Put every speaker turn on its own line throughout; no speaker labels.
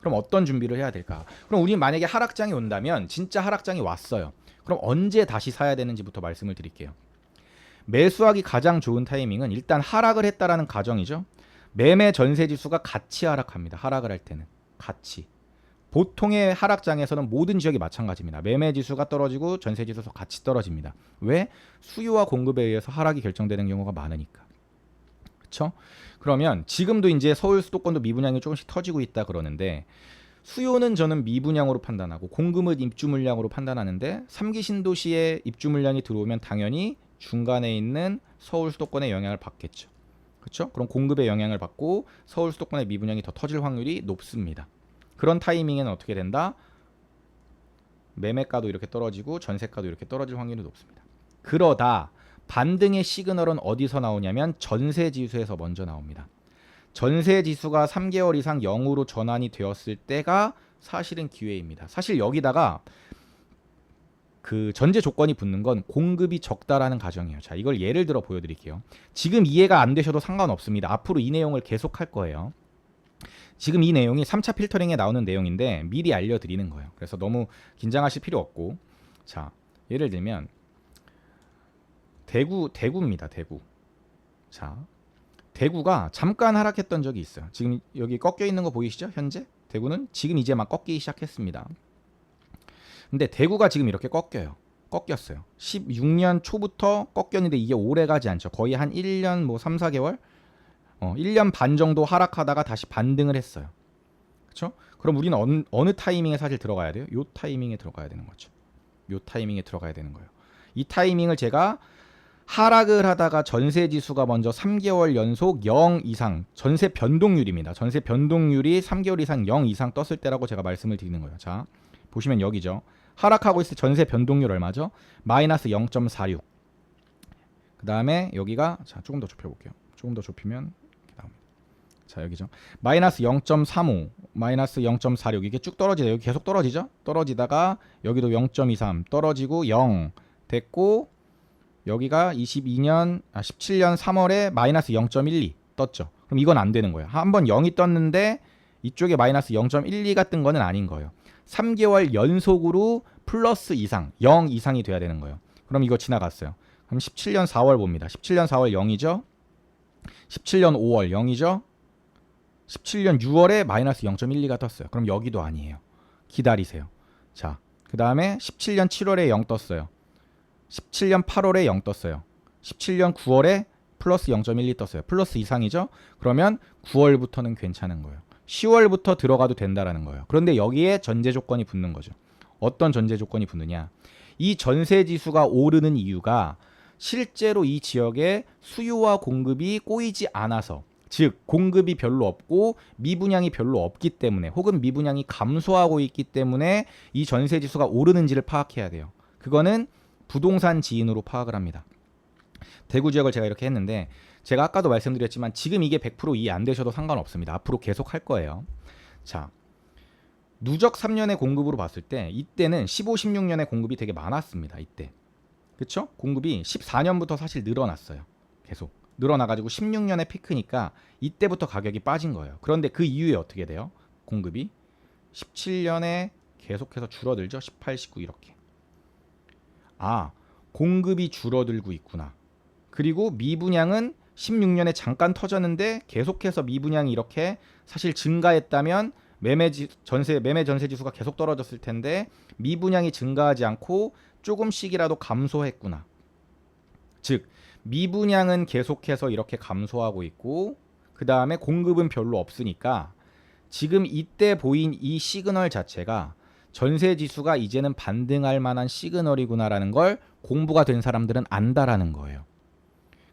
그럼 어떤 준비를 해야 될까? 그럼 우리 만약에 하락장이 온다면 진짜 하락장이 왔어요. 그럼 언제 다시 사야 되는지부터 말씀을 드릴게요. 매수하기 가장 좋은 타이밍은 일단 하락을 했다라는 가정이죠. 매매 전세 지수가 같이 하락합니다. 하락을 할 때는 같이. 보통의 하락장에서는 모든 지역이 마찬가지입니다. 매매 지수가 떨어지고 전세 지수도 같이 떨어집니다. 왜? 수요와 공급에 의해서 하락이 결정되는 경우가 많으니까. 그렇죠? 그러면 지금도 이제 서울 수도권도 미분양이 조금씩 터지고 있다 그러는데 수요는 저는 미분양으로 판단하고 공급은 입주 물량으로 판단하는데 3기 신도시에 입주 물량이 들어오면 당연히 중간에 있는 서울 수도권의 영향을 받겠죠. 그렇죠? 그럼 공급의 영향을 받고 서울 수도권의 미분양이 더 터질 확률이 높습니다. 그런 타이밍에는 어떻게 된다? 매매가도 이렇게 떨어지고 전세가도 이렇게 떨어질 확률이 높습니다. 그러다 반등의 시그널은 어디서 나오냐면 전세 지수에서 먼저 나옵니다. 전세 지수가 3개월 이상 0으로 전환이 되었을 때가 사실은 기회입니다. 사실 여기다가 그 전제 조건이 붙는 건 공급이 적다라는 가정이에요. 자, 이걸 예를 들어 보여드릴게요. 지금 이해가 안 되셔도 상관없습니다. 앞으로 이 내용을 계속 할 거예요. 지금 이 내용이 3차 필터링에 나오는 내용인데 미리 알려드리는 거예요. 그래서 너무 긴장하실 필요 없고, 자, 예를 들면 대구입니다. 대구. 자, 대구가 잠깐 하락했던 적이 있어요. 지금 여기 꺾여 있는 거 보이시죠? 현재 대구는 지금 이제 막 꺾이기 시작했습니다. 근데 대구가 지금 이렇게 꺾였어요. 16년 초부터 꺾였는데 이게 오래 가지 않죠. 거의 한 1년 뭐 3, 4개월? 1년 반 정도 하락하다가 다시 반등을 했어요. 그렇죠? 그럼 우리는 어느 타이밍에 사실 들어가야 돼요? 요 타이밍에 들어가야 되는 거죠. 요 타이밍에 들어가야 되는 거예요. 이 타이밍을 제가 하락을 하다가 전세 지수가 먼저 3개월 연속 0 이상, 전세 변동률입니다. 전세 변동률이 3개월 이상 0 이상 떴을 때라고 제가 말씀을 드리는 거예요. 자, 보시면 여기죠. 하락하고 있을 전세 변동률 얼마죠? 마이너스 0.46. 그 다음에 여기가, 자, 조금 더 좁혀볼게요. 조금 더 좁히면 이렇게 나옵니다. 자, 여기죠. 마이너스 0.35, 마이너스 0.46 이게 쭉 떨어지죠. 여기 계속 떨어지죠. 떨어지다가 여기도 0.23 떨어지고 0 됐고 여기가 17년 3월에 마이너스 0.12 떴죠. 그럼 이건 안 되는 거예요. 한번 0이 떴는데 이쪽에 마이너스 0.12가 뜬 거는 아닌 거예요. 3개월 연속으로 플러스 이상, 0 이상이 돼야 되는 거예요. 그럼 이거 지나갔어요. 그럼 17년 4월 봅니다. 17년 4월 0이죠. 17년 5월 0이죠. 17년 6월에 마이너스 0.12가 떴어요. 그럼 여기도 아니에요. 기다리세요. 자, 그 다음에 17년 7월에 0 떴어요. 17년 8월에 0 떴어요. 17년 9월에 플러스 0.12 떴어요. 플러스 이상이죠. 그러면 9월부터는 괜찮은 거예요. 10월부터 들어가도 된다라는 거예요. 그런데 여기에 전제 조건이 붙는 거죠. 어떤 전제 조건이 붙느냐? 이 전세 지수가 오르는 이유가 실제로 이 지역에 수요와 공급이 꼬이지 않아서, 즉 공급이 별로 없고 미분양이 별로 없기 때문에, 혹은 미분양이 감소하고 있기 때문에 이 전세 지수가 오르는지를 파악해야 돼요. 그거는 부동산 지인으로 파악을 합니다. 대구 지역을 제가 이렇게 했는데 제가 아까도 말씀드렸지만 지금 이게 100% 이해 안 되셔도 상관없습니다. 앞으로 계속 할 거예요. 자, 누적 3년의 공급으로 봤을 때 이때는 15, 16년의 공급이 되게 많았습니다. 이때. 그렇죠? 공급이 14년부터 사실 늘어났어요. 계속 늘어나가지고 16년의 피크니까 이때부터 가격이 빠진 거예요. 그런데 그 이후에 어떻게 돼요? 공급이 17년에 계속해서 줄어들죠. 18, 19 이렇게. 아, 공급이 줄어들고 있구나. 그리고 미분양은 16년에 잠깐 터졌는데 계속해서 미분양이 이렇게 사실 증가했다면 매매 전세 지수가 계속 떨어졌을 텐데 미분양이 증가하지 않고 조금씩이라도 감소했구나. 즉 미분양은 계속해서 이렇게 감소하고 있고 그 다음에 공급은 별로 없으니까 지금 이때 보인 이 시그널 자체가 전세 지수가 이제는 반등할 만한 시그널이구나라는 걸 공부가 된 사람들은 안다라는 거예요.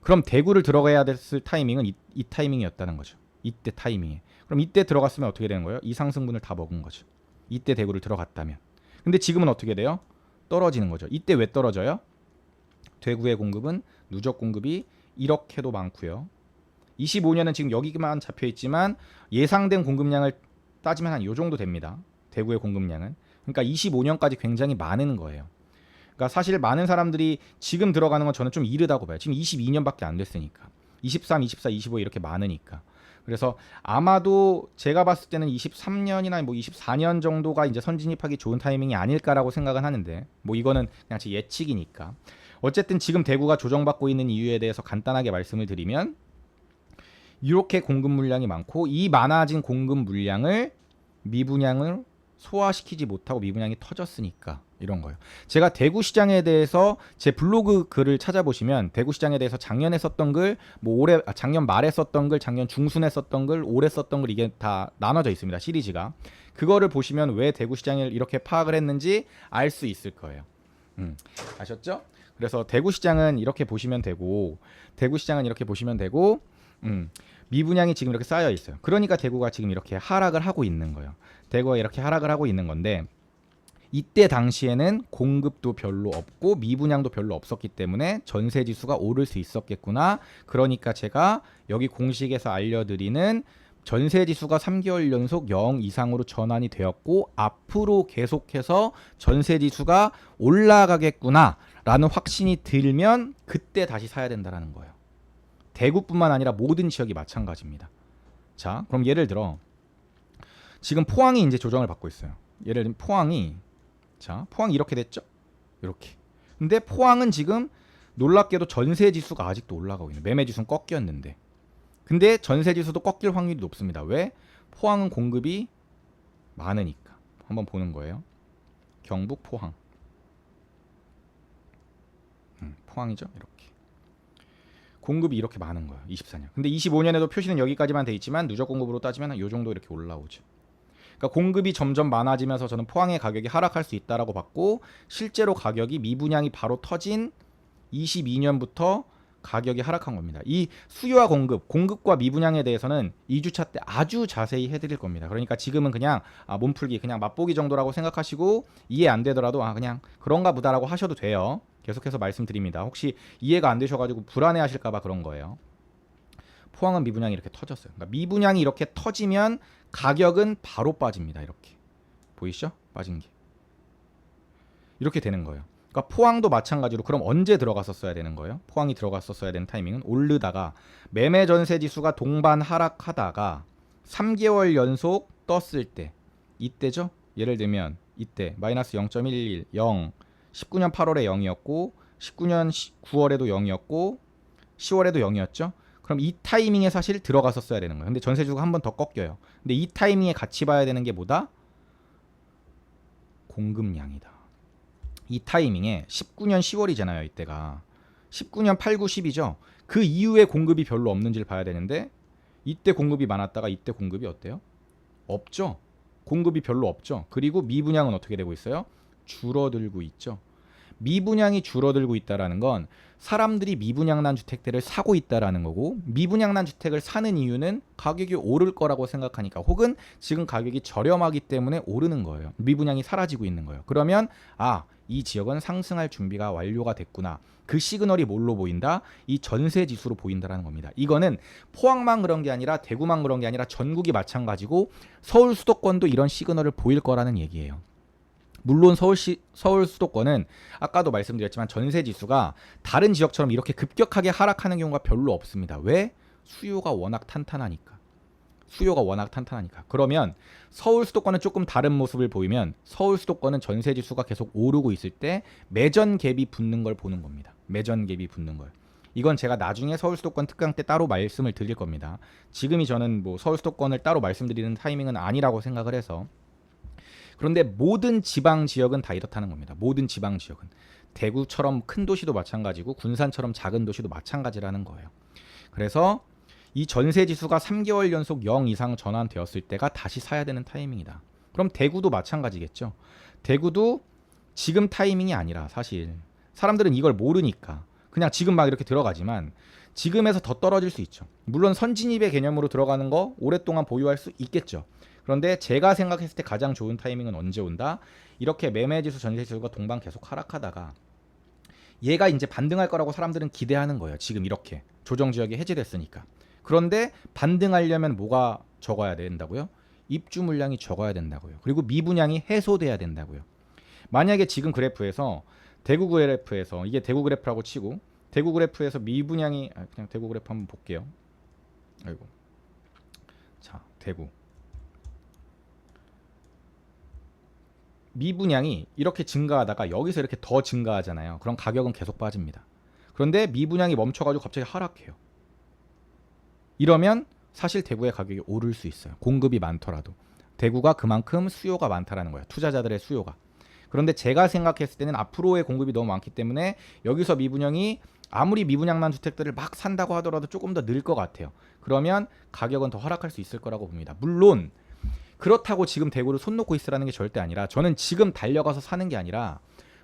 그럼 대구를 들어가야 됐을 타이밍은 이 타이밍이었다는 거죠. 이때 타이밍에. 그럼 이때 들어갔으면 어떻게 되는 거예요? 이 상승분을 다 먹은 거죠. 이때 대구를 들어갔다면. 근데 지금은 어떻게 돼요? 떨어지는 거죠. 이때 왜 떨어져요? 대구의 공급은 누적 공급이 이렇게도 많고요. 25년은 지금 여기만 잡혀 있지만 예상된 공급량을 따지면 한 요 정도 됩니다. 대구의 공급량은. 그러니까 25년까지 굉장히 많은 거예요. 그러니까 사실 많은 사람들이 지금 들어가는 건 저는 좀 이르다고 봐요. 지금 22년밖에 안 됐으니까. 23, 24, 25 이렇게 많으니까. 그래서 아마도 제가 봤을 때는 23년이나 뭐 24년 정도가 이제 선진입하기 좋은 타이밍이 아닐까라고 생각은 하는데 뭐 이거는 그냥 제 예측이니까. 어쨌든 지금 대구가 조정받고 있는 이유에 대해서 간단하게 말씀을 드리면 이렇게 공급 물량이 많고 이 많아진 공급 물량을 미분양을 소화시키지 못하고 미분양이 터졌으니까 이런 거예요. 제가 대구 시장에 대해서 제 블로그 글을 찾아보시면 대구 시장에 대해서 작년에 썼던 글, 뭐 올해 작년 말에 썼던 글, 작년 중순에 썼던 글, 올해 썼던 글 이게 다 나눠져 있습니다. 시리즈가. 그거를 보시면 왜 대구 시장을 이렇게 파악을 했는지 알 수 있을 거예요. 아셨죠? 그래서 대구 시장은 이렇게 보시면 되고 미분양이 지금 이렇게 쌓여 있어요. 그러니까 대구가 지금 이렇게 하락을 하고 있는 거예요. 대구가 이렇게 하락을 하고 있는 건데 이때 당시에는 공급도 별로 없고 미분양도 별로 없었기 때문에 전세 지수가 오를 수 있었겠구나. 그러니까 제가 여기 공식에서 알려드리는 전세 지수가 3개월 연속 0 이상으로 전환이 되었고 앞으로 계속해서 전세 지수가 올라가겠구나 라는 확신이 들면 그때 다시 사야 된다라는 거예요. 대구뿐만 아니라 모든 지역이 마찬가지입니다. 자, 그럼 예를 들어 지금 포항이 이제 조정을 받고 있어요. 예를 들면 포항이 이렇게 됐죠? 이렇게. 근데 포항은 지금 놀랍게도 전세 지수가 아직도 올라가고 있는. 매매 지수는 꺾였는데. 근데 전세 지수도 꺾일 확률이 높습니다. 왜? 포항은 공급이 많으니까. 한번 보는 거예요. 경북 포항. 포항이죠? 이렇게. 공급이 이렇게 많은 거예요. 24년. 근데 25년에도 표시는 여기까지만 돼 있지만 누적 공급으로 따지면 이 정도 이렇게 올라오죠. 그러니까 공급이 점점 많아지면서 저는 포항의 가격이 하락할 수 있다라고 봤고 실제로 가격이 미분양이 바로 터진 22년부터 가격이 하락한 겁니다. 이 수요와 공급과 미분양에 대해서는 2주차 때 아주 자세히 해드릴 겁니다. 그러니까 지금은 그냥 몸풀기, 그냥 맛보기 정도라고 생각하시고 이해 안 되더라도 그냥 그런가 보다라고 하셔도 돼요. 계속해서 말씀드립니다. 혹시 이해가 안 되셔가지고 불안해하실까봐 그런 거예요. 포항은 미분양이 이렇게 터졌어요. 그러니까 미분양이 이렇게 터지면 가격은 바로 빠집니다. 이렇게 보이시죠? 빠진 게 이렇게 되는 거예요. 그러니까 포항도 마찬가지로 그럼 언제 들어갔었어야 되는 거예요? 포항이 들어갔었어야 되는 타이밍은 오르다가 매매 전세 지수가 동반 하락하다가 3개월 연속 떴을 때 이때죠. 예를 들면 이때 마이너스 0.11 0 19년 8월에 0이었고 19년 9월에도 0이었고 10월에도 0이었죠. 그럼 이 타이밍에 사실 들어갔었어야 되는 거예요. 근데 전세주가 한 번 더 꺾여요. 근데 이 타이밍에 같이 봐야 되는 게 뭐다? 공급량이다. 이 타이밍에 19년 10월이잖아요. 이때가 19년 8, 9, 10이죠. 그 이후에 공급이 별로 없는지를 봐야 되는데 이때 공급이 많았다가 이때 공급이 어때요? 없죠. 공급이 별로 없죠. 그리고 미분양은 어떻게 되고 있어요? 줄어들고 있죠. 미분양이 줄어들고 있다라는 건 사람들이 미분양난 주택들을 사고 있다라는 거고 미분양난 주택을 사는 이유는 가격이 오를 거라고 생각하니까 혹은 지금 가격이 저렴하기 때문에 오르는 거예요. 미분양이 사라지고 있는 거예요. 그러면 이 지역은 상승할 준비가 완료가 됐구나. 그 시그널이 뭘로 보인다? 이 전세 지수로 보인다라는 겁니다. 이거는 포항만 그런 게 아니라 대구만 그런 게 아니라 전국이 마찬가지고 서울 수도권도 이런 시그널을 보일 거라는 얘기예요. 물론 서울 수도권은 아까도 말씀드렸지만 전세 지수가 다른 지역처럼 이렇게 급격하게 하락하는 경우가 별로 없습니다. 왜? 수요가 워낙 탄탄하니까. 그러면 서울 수도권은 조금 다른 모습을 보이면 서울 수도권은 전세 지수가 계속 오르고 있을 때 매전 갭이 붙는 걸 보는 겁니다. 매전 갭이 붙는 걸. 이건 제가 나중에 서울 수도권 특강 때 따로 말씀을 드릴 겁니다. 지금이 저는 뭐 서울 수도권을 따로 말씀드리는 타이밍은 아니라고 생각을 해서. 그런데 모든 지방 지역은 다 이렇다는 겁니다. 모든 지방 지역은. 대구처럼 큰 도시도 마찬가지고 군산처럼 작은 도시도 마찬가지라는 거예요. 그래서 이 전세 지수가 3개월 연속 0 이상 전환되었을 때가 다시 사야 되는 타이밍이다. 그럼 대구도 마찬가지겠죠. 대구도 지금 타이밍이 아니라 사실 사람들은 이걸 모르니까 그냥 지금 막 이렇게 들어가지만 지금에서 더 떨어질 수 있죠. 물론 선진입의 개념으로 들어가는 거 오랫동안 보유할 수 있겠죠. 그런데 제가 생각했을 때 가장 좋은 타이밍은 언제 온다? 이렇게 매매지수, 전세지수가 동반 계속 하락하다가 얘가 이제 반등할 거라고 사람들은 기대하는 거예요. 지금 이렇게 조정지역이 해제됐으니까. 그런데 반등하려면 뭐가 적어야 된다고요? 입주 물량이 적어야 된다고요. 그리고 미분양이 해소돼야 된다고요. 만약에 지금 그래프에서 대구 그래프에서 이게 대구 그래프라고 치고 대구 그래프에서 미분양이 그냥 대구 그래프 한번 볼게요. 대구. 미분양이 이렇게 증가하다가 여기서 이렇게 더 증가하잖아요. 그럼 가격은 계속 빠집니다. 그런데 미분양이 멈춰가지고 갑자기 하락해요. 이러면 사실 대구의 가격이 오를 수 있어요. 공급이 많더라도. 대구가 그만큼 수요가 많다라는 거예요. 투자자들의 수요가. 그런데 제가 생각했을 때는 앞으로의 공급이 너무 많기 때문에 여기서 미분양이 아무리 미분양난 주택들을 막 산다고 하더라도 조금 더 늘 것 같아요. 그러면 가격은 더 하락할 수 있을 거라고 봅니다. 물론 그렇다고 지금 대구를 손 놓고 있으라는 게 절대 아니라 저는 지금 달려가서 사는 게 아니라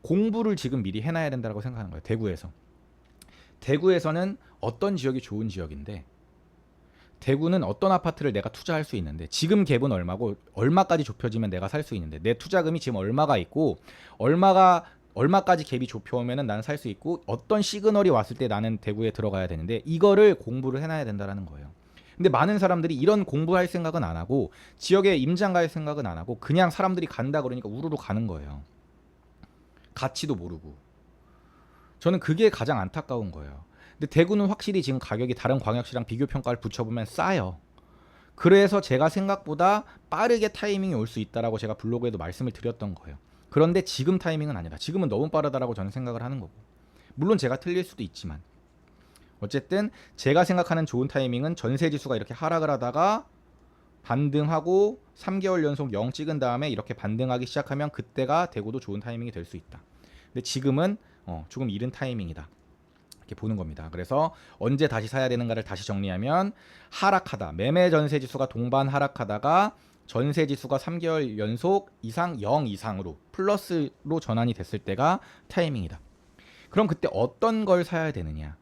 공부를 지금 미리 해놔야 된다고 생각하는 거예요. 대구에서. 대구에서는 어떤 지역이 좋은 지역인데 대구는 어떤 아파트를 내가 투자할 수 있는데 지금 갭은 얼마고 얼마까지 좁혀지면 내가 살 수 있는데 내 투자금이 지금 얼마가 있고 얼마까지 갭이 좁혀오면은 나는 살 수 있고 어떤 시그널이 왔을 때 나는 대구에 들어가야 되는데 이거를 공부를 해놔야 된다라는 거예요. 근데 많은 사람들이 이런 공부할 생각은 안 하고 지역에 임장 갈 생각은 안 하고 그냥 사람들이 간다 그러니까 우르르 가는 거예요. 가치도 모르고. 저는 그게 가장 안타까운 거예요. 근데 대구는 확실히 지금 가격이 다른 광역시랑 비교 평가를 붙여보면 싸요. 그래서 제가 생각보다 빠르게 타이밍이 올 수 있다라고 제가 블로그에도 말씀을 드렸던 거예요. 그런데 지금 타이밍은 아니다. 지금은 너무 빠르다라고 저는 생각을 하는 거고. 물론 제가 틀릴 수도 있지만 어쨌든 제가 생각하는 좋은 타이밍은 전세 지수가 이렇게 하락을 하다가 반등하고 3개월 연속 0 찍은 다음에 이렇게 반등하기 시작하면 그때가 대구도 좋은 타이밍이 될 수 있다. 근데 지금은 조금 이른 타이밍이다. 이렇게 보는 겁니다. 그래서 언제 다시 사야 되는가를 다시 정리하면 하락하다. 매매 전세 지수가 동반 하락하다가 전세 지수가 3개월 연속 이상 0 이상으로 플러스로 전환이 됐을 때가 타이밍이다. 그럼 그때 어떤 걸 사야 되느냐?